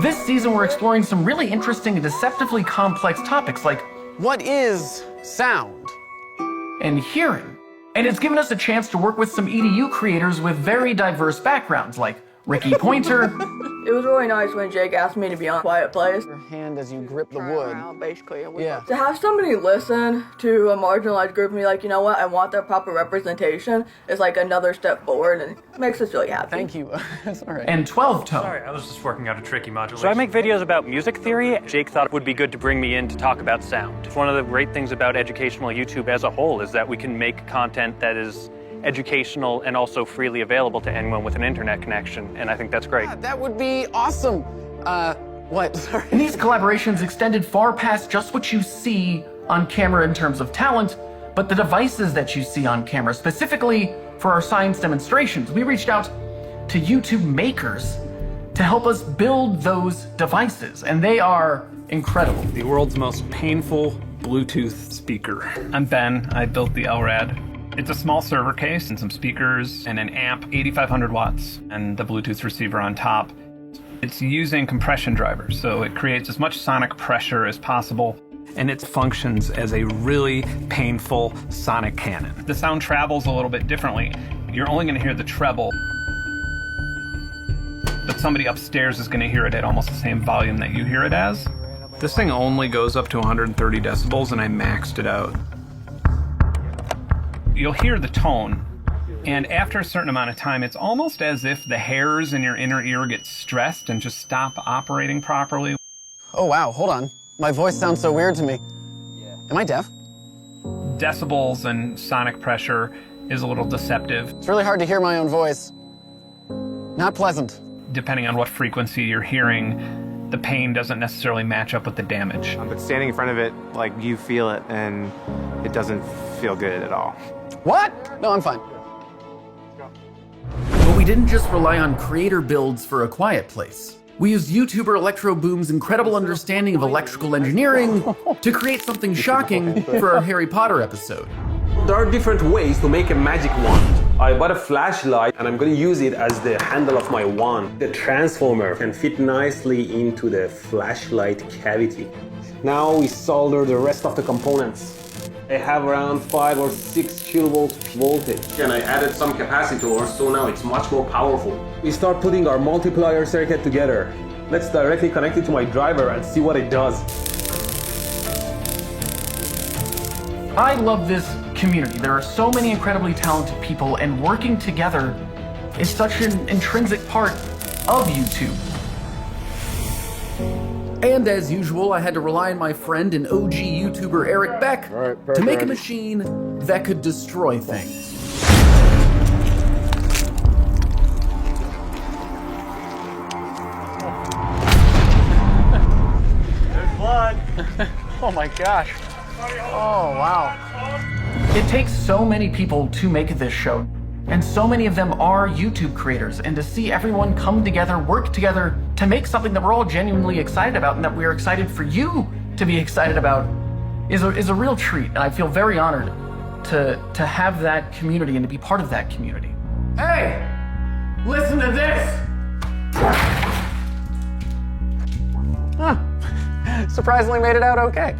This season, we're exploring some really interesting and deceptively complex topics like what is sound? And hearing. And it's given us a chance to work with some EDU creators with very diverse backgrounds, like Ricky Pointer. It was really nice when Jake asked me to be on Quiet Place. Your hand as you grip the wood. Basically. Yeah. To have somebody listen to a marginalized group and be like, you know what, I want their proper representation is like another step forward and it makes us really happy. Thank you. That's all right. And 12 tone. Sorry, I was just working out a tricky modulation. So I make videos about music theory. Jake thought it would be good to bring me in to talk about sound. One of the great things about educational YouTube as a whole is that we can make content that is educational and also freely available to anyone with an internet connection, and I think that's great. Yeah, that would be awesome. What? Sorry. And these collaborations extended far past just what you see on camera in terms of talent, but the devices that you see on camera. Specifically for our science demonstrations, we reached out to YouTube makers to help us build those devices, and they are incredible. The world's most painful Bluetooth speaker. I'm Ben, I built the LRAD. It's a small server case and some speakers and an amp, 8,500 watts, and the Bluetooth receiver on top. It's using compression drivers, so it creates as much sonic pressure as possible, and it functions as a really painful sonic cannon. The sound travels a little bit differently. You're only going to hear the treble, but somebody upstairs is going to hear it at almost the same volume that you hear it as. This thing only goes up to 130 decibels, and I maxed it out. You'll hear the tone, and after a certain amount of time, it's almost as if the hairs in your inner ear get stressed and just stop operating properly. Oh, wow, hold on. My voice sounds so weird to me. Am I deaf? Decibels and sonic pressure is a little deceptive. It's really hard to hear my own voice. Not pleasant. Depending on what frequency you're hearing, the pain doesn't necessarily match up with the damage. But standing in front of it, like, you feel it, and it doesn't feel good at all. What? No, I'm fine. But we didn't just rely on creator builds for A Quiet Place. We used YouTuber Electro Boom's incredible understanding of electrical engineering to create something shocking for our Harry Potter episode. There are different ways to make a magic wand. I bought a flashlight and I'm going to use it as the handle of my wand. The transformer can fit nicely into the flashlight cavity. Now we solder the rest of the components. I have around 5 or 6 kilovolts voltage. And I added some capacitors, so now it's much more powerful. We start putting our multiplier circuit together. Let's directly connect it to my driver and see what it does. I love this community. There are so many incredibly talented people, and working together is such an intrinsic part of YouTube. And as usual, I had to rely on my friend and OG YouTuber Eric Beck to make a machine that could destroy things. There's blood. Oh my gosh. Oh, wow. It takes so many people to make this show, and so many of them are YouTube creators, and to see everyone come together, work together to make something that we're all genuinely excited about and that we're excited for you to be excited about is a real treat, and I feel very honored to have that community and to be part of that community. Hey, listen to this! Huh. Surprisingly made it out okay.